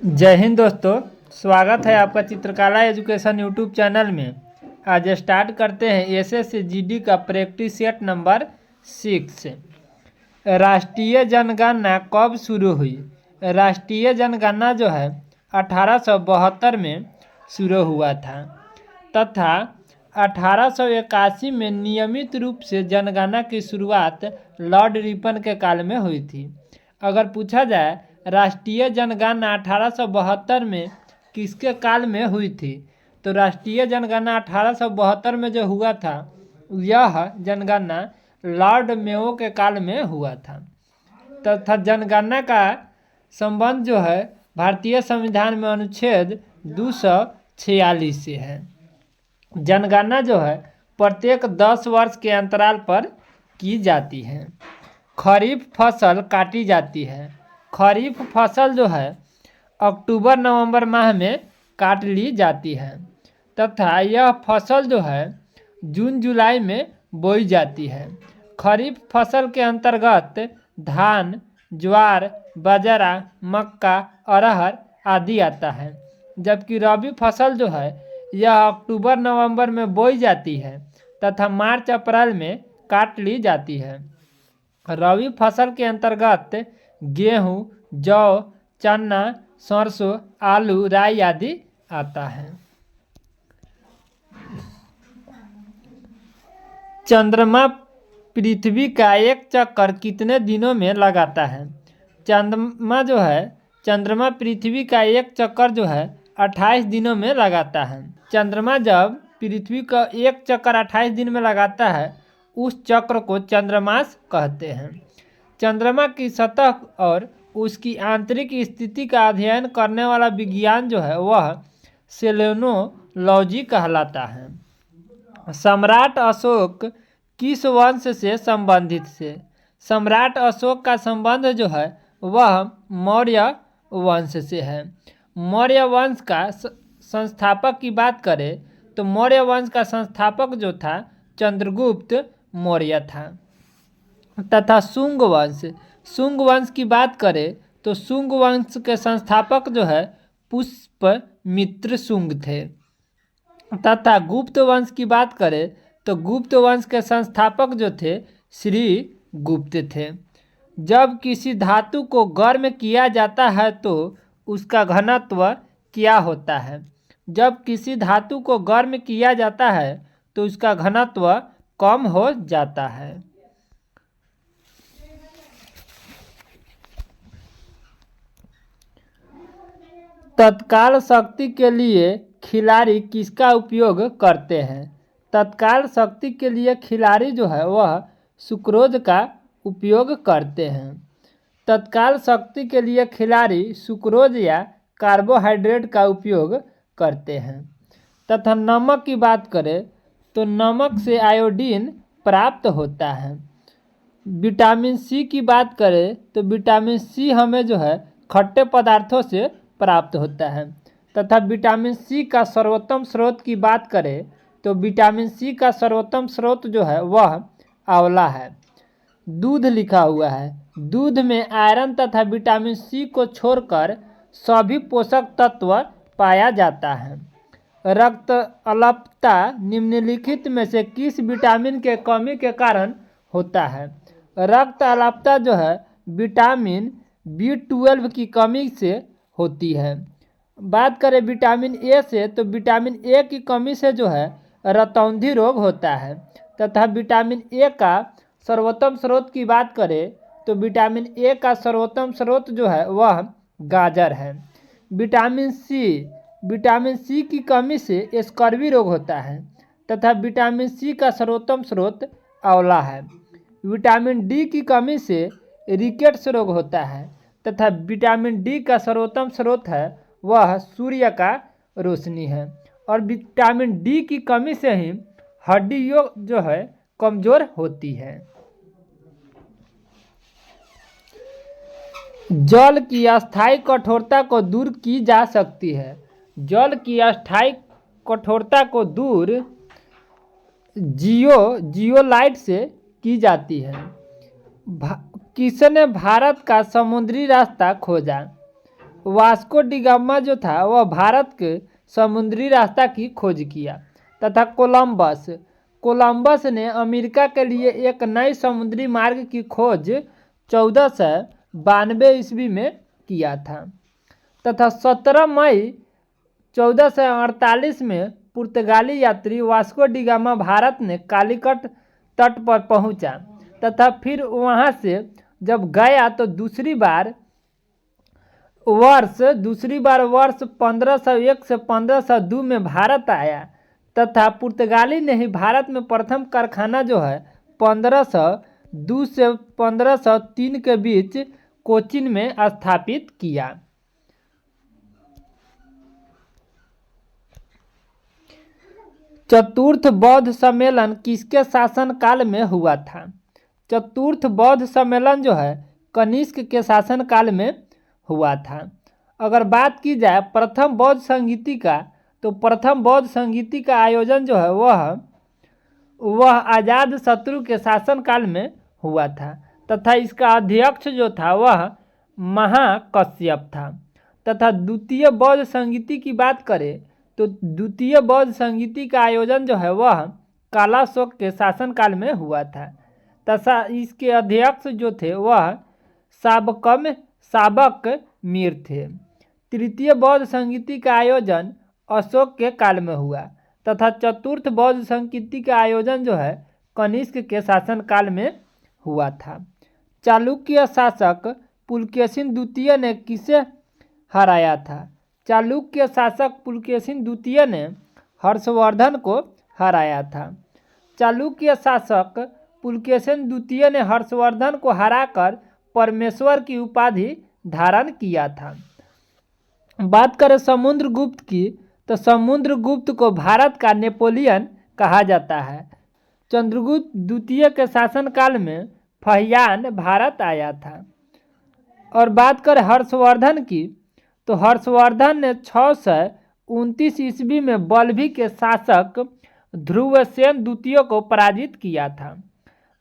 जय हिंद दोस्तों, स्वागत है आपका चित्रकला एजुकेशन यूट्यूब चैनल में। आज स्टार्ट करते हैं एसएससी जीडी का प्रैक्टिस सेट नंबर 6। राष्ट्रीय जनगणना कब शुरू हुई? राष्ट्रीय जनगणना जो है 1872 में शुरू हुआ था तथा 1881 में नियमित रूप से जनगणना की शुरुआत लॉर्ड रिपन के काल में हुई थी। अगर पूछा जाए राष्ट्रीय जनगणना 1872 में किसके काल में हुई थी, तो राष्ट्रीय जनगणना 1872 में जो हुआ था यह जनगणना लॉर्ड मेयो के काल में हुआ था तथा जनगणना का संबंध जो है भारतीय संविधान में अनुच्छेद 246 से है। जनगणना जो है प्रत्येक 10 वर्ष के अंतराल पर की जाती है। खरीफ फसल काटी जाती है। खरीफ फसल जो है अक्टूबर नवंबर माह में काट ली जाती है तथा यह फसल जो है जून जुलाई में बोई जाती है। खरीफ फसल के अंतर्गत धान, ज्वार, बाजरा, मक्का, अरहर आदि आता है, जबकि रबी फसल जो है यह अक्टूबर नवंबर में बोई जाती है तथा मार्च अप्रैल में काट ली जाती है। रबी फसल के अंतर्गत गेहूं, जौ, चना, सरसों, आलू, राई आदि आता है। चंद्रमा पृथ्वी का एक चक्कर कितने दिनों में लगाता है? चंद्रमा पृथ्वी का एक चक्कर जो है 28 दिनों में लगाता है। चंद्रमा जब पृथ्वी का एक चक्कर 28 दिन में लगाता है उस चक्र को चंद्रमास कहते हैं। चंद्रमा की सतह और उसकी आंतरिक स्थिति का अध्ययन करने वाला विज्ञान जो है वह सेलेनोलॉजी कहलाता है। सम्राट अशोक किस वंश से संबंधित थे? सम्राट अशोक का संबंध जो है वह मौर्य वंश से है। मौर्य वंश का संस्थापक की बात करें तो मौर्य वंश का संस्थापक जो था चंद्रगुप्त मौर्य था तथा शुंग वंश की बात करें तो शुंग वंश के संस्थापक जो है पुष्यमित्र शुंग थे तथा गुप्त वंश की बात करें तो गुप्त वंश के संस्थापक जो थे श्री गुप्त थे। जब किसी धातु को गर्म किया जाता है तो उसका घनत्व क्या होता है? जब किसी धातु को गर्म किया जाता है तो उसका घनत्व कम हो जाता है। तत्काल शक्ति के लिए खिलाड़ी किसका उपयोग करते हैं? तत्काल शक्ति के लिए खिलाड़ी जो है वह सुक्रोज का उपयोग करते हैं। तत्काल शक्ति के लिए खिलाड़ी सुक्रोज या कार्बोहाइड्रेट का उपयोग करते हैं। तथा नमक की बात करें तो नमक से आयोडीन प्राप्त होता है। विटामिन सी की बात करें तो विटामिन सी हमें जो है खट्टे पदार्थों से प्राप्त होता है तथा विटामिन सी का सर्वोत्तम स्रोत की बात करें तो विटामिन सी का सर्वोत्तम स्रोत जो है वह आंवला है। दूध लिखा हुआ है। दूध में आयरन तथा विटामिन सी को छोड़कर सभी पोषक तत्व पाया जाता है। रक्त अल्पता निम्नलिखित में से किस विटामिन के कमी के कारण होता है? रक्त अल्पता जो है विटामिन B12 की कमी से होती है। बात करें विटामिन ए से तो विटामिन ए की कमी से जो है रतौंधी रोग होता है तथा विटामिन ए का सर्वोत्तम स्रोत की बात करें तो विटामिन ए का सर्वोत्तम स्रोत जो है वह गाजर है। विटामिन सी की कमी से स्कर्वी रोग होता है तथा विटामिन सी का सर्वोत्तम स्रोत आंवला है। विटामिन डी की कमी से रिकेट्स रोग होता है तथा विटामिन डी का सर्वोत्तम स्रोत है वह सूर्य का रोशनी है और विटामिन डी की कमी से ही हड्डियों जो है कमजोर होती है। जल की अस्थायी कठोरता को दूर की जा सकती है। जल की अस्थायी कठोरता को दूर जियोलाइट से की जाती है। किसने भारत का समुद्री रास्ता खोजा? वास्को डी गामा जो था वह भारत के समुद्री रास्ता की खोज किया। तथा कोलंबस ने अमेरिका के लिए एक नए समुद्री मार्ग की खोज 1492 ईस्वी में किया था। तथा 17 मई 1448 में पुर्तगाली यात्री वास्को डी गामा भारत में कालीकट तट पर पहुंचा तथा फिर वहां से जब गया तो दूसरी बार वर्ष 1501 से 1502 में भारत आया तथा पुर्तगाली ने ही भारत में प्रथम कारखाना जो है 1502 से 1503 के बीच कोचीन में स्थापित किया। चतुर्थ बौद्ध सम्मेलन किसके शासनकाल में हुआ था? चतुर्थ बौद्ध सम्मेलन जो है कनिष्क के शासनकाल में हुआ था। अगर बात की जाए प्रथम बौद्ध संगीति का, तो प्रथम बौद्ध संगीति का आयोजन जो है वह आजाद शत्रु के शासनकाल में हुआ था तथा इसका अध्यक्ष जो था वह महाकश्यप था। तथा द्वितीय बौद्ध संगीति की बात करें तो द्वितीय बौद्ध संगीति का आयोजन जो है वह कालाशोक के शासनकाल में हुआ था तथा इसके अध्यक्ष जो थे वह साबक मीर थे। तृतीय बौद्ध संगीति का आयोजन अशोक के काल में हुआ तथा चतुर्थ बौद्ध संगीति का आयोजन जो है कनिष्क के शासनकाल में हुआ था। चालुक्य शासक पुलकेशिन द्वितीय ने किसे हराया था? चालुक्य शासक पुलकेशिन द्वितीय ने हर्षवर्धन को हराया था। चालुक्य शासक पुलकेशिन द्वितीय ने हर्षवर्धन को हराकर परमेश्वर की उपाधि धारण किया था। बात करें समुद्रगुप्त की, तो समुद्रगुप्त को भारत का नेपोलियन कहा जाता है। चंद्रगुप्त द्वितीय के शासनकाल में फहियान भारत आया था। और बात करें हर्षवर्धन की, तो हर्षवर्धन ने 629 ईस्वी में बल्भी के शासक ध्रुवसेन द्वितीय को पराजित किया था।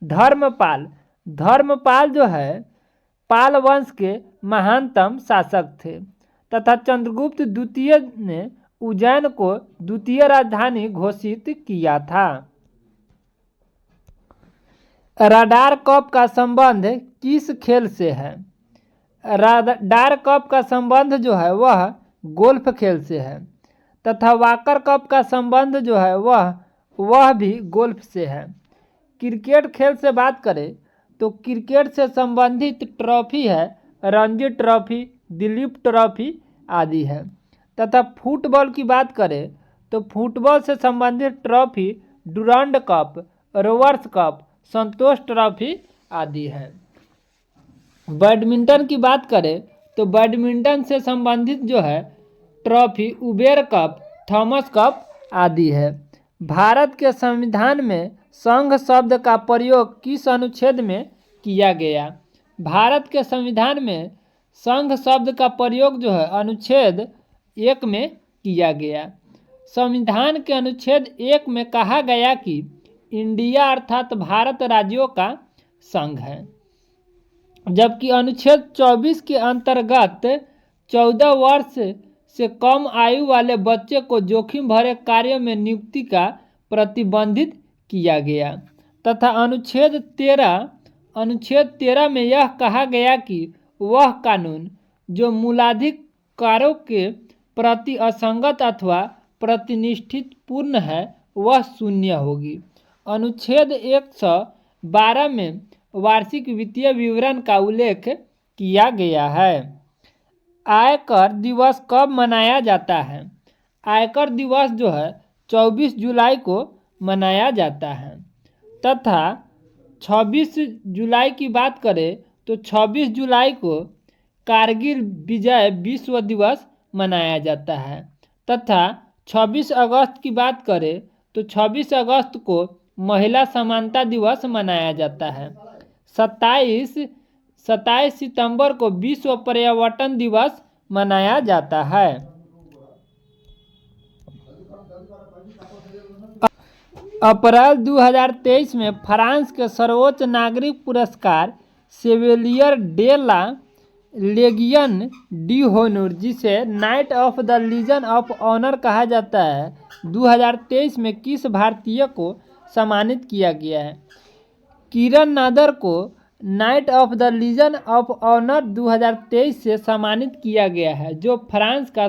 धर्मपाल जो है पाल वंश के महानतम शासक थे तथा चंद्रगुप्त द्वितीय ने उज्जैन को द्वितीय राजधानी घोषित किया था। राडार कप का संबंध किस खेल से है? राडार कप का संबंध जो है वह गोल्फ खेल से है तथा वाकर कप का संबंध जो है वह भी गोल्फ से है। क्रिकेट खेल से बात करें तो क्रिकेट से संबंधित ट्रॉफी है रणजी ट्रॉफी, दिलीप ट्रॉफी आदि है। तथा फुटबॉल की बात करें तो फुटबॉल से संबंधित trophy Durand cup, rovers cup, Santosh trophy आदि है। बैडमिंटन की बात करें तो बैडमिंटन से संबंधित जो है trophy Uber cup, Thomas cup आदि है। भारत के संविधान में संघ शब्द का प्रयोग किस अनुच्छेद में किया गया? भारत के संविधान में संघ शब्द का प्रयोग जो है अनुच्छेद 1 में किया गया। संविधान के अनुच्छेद 1 में कहा गया कि इंडिया अर्थात भारत राज्यों का संघ है, जबकि अनुच्छेद 24 के अंतर्गत 14 वर्ष से कम आयु वाले बच्चे को जोखिम भरे कार्य में नियुक्ति का प्रतिबंधित किया गया। तथा अनुच्छेद 13 में यह कहा गया कि वह कानून जो मूलाधिकारों के प्रति असंगत अथवा प्रतिनिष्ठित पूर्ण है वह शून्य होगी। अनुच्छेद 112 में वार्षिक वित्तीय विवरण का उल्लेख किया गया है। आयकर दिवस कब मनाया जाता है? आयकर दिवस जो है 24 जुलाई को मनाया जाता है। तथा 26 जुलाई की बात करें तो 26 जुलाई को कारगिल विजय विश्व दिवस मनाया जाता है। तथा 26 अगस्त की बात करें तो 26 अगस्त को महिला समानता दिवस मनाया जाता है। 27 सितंबर को विश्व पर्यावरण दिवस मनाया जाता है। अप्रैल 2023 में फ्रांस के सर्वोच्च नागरिक पुरस्कार Chevalier de la Legion d Honneur, जिसे knight of the Legion of Honour कहा जाता है, 2023 में किस भारतीय को सम्मानित किया गया है? किरण नादर को knight of the Legion of Honour 2023 से सम्मानित किया गया है, जो फ्रांस का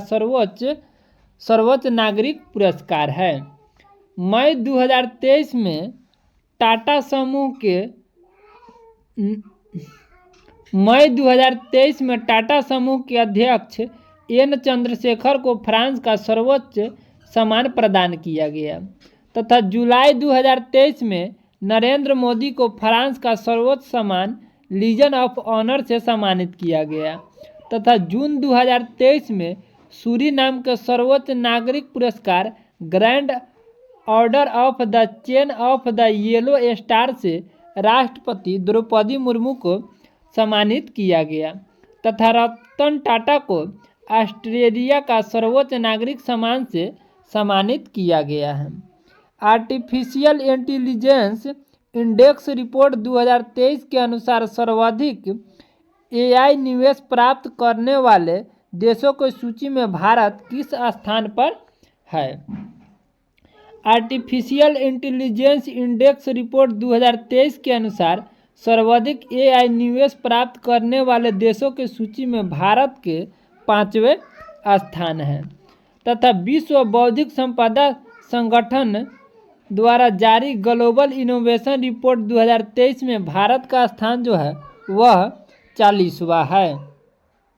सर्वोच्च नागरिक पुरस्कार है। मई 2023 में टाटा समूह के अध्यक्ष एन चंद्रशेखर को फ्रांस का सर्वोच्च सम्मान प्रदान किया गया, तथा जुलाई 2023 में नरेंद्र मोदी को फ्रांस का सर्वोच्च सम्मान लीजन ऑफ ऑनर से सम्मानित किया गया, तथा जून 2023 में सूरीनाम के सर्वोच्च नागरिक पुरस्कार grand order of the chain of the yellow star से राष्ट्रपति द्रौपदी मुर्मू को सम्मानित किया गया, तथा रतन टाटा को ऑस्ट्रेलिया का सर्वोच्च नागरिक सम्मान से सम्मानित किया गया है। आर्टिफिशियल इंटेलिजेंस इंडेक्स रिपोर्ट 2023 के अनुसार सर्वाधिक एआई निवेश प्राप्त करने वाले देशों की सूची में भारत किस स्थान पर है? आर्टिफिशियल इंटेलिजेंस इंडेक्स रिपोर्ट 2023 के अनुसार सर्वाधिक एआई निवेश प्राप्त करने वाले देशों की सूची में भारत के 5वें स्थान है, तथा विश्व बौद्धिक संपदा संगठन द्वारा जारी ग्लोबल इनोवेशन रिपोर्ट 2023 में भारत का स्थान जो है वह 40वां है।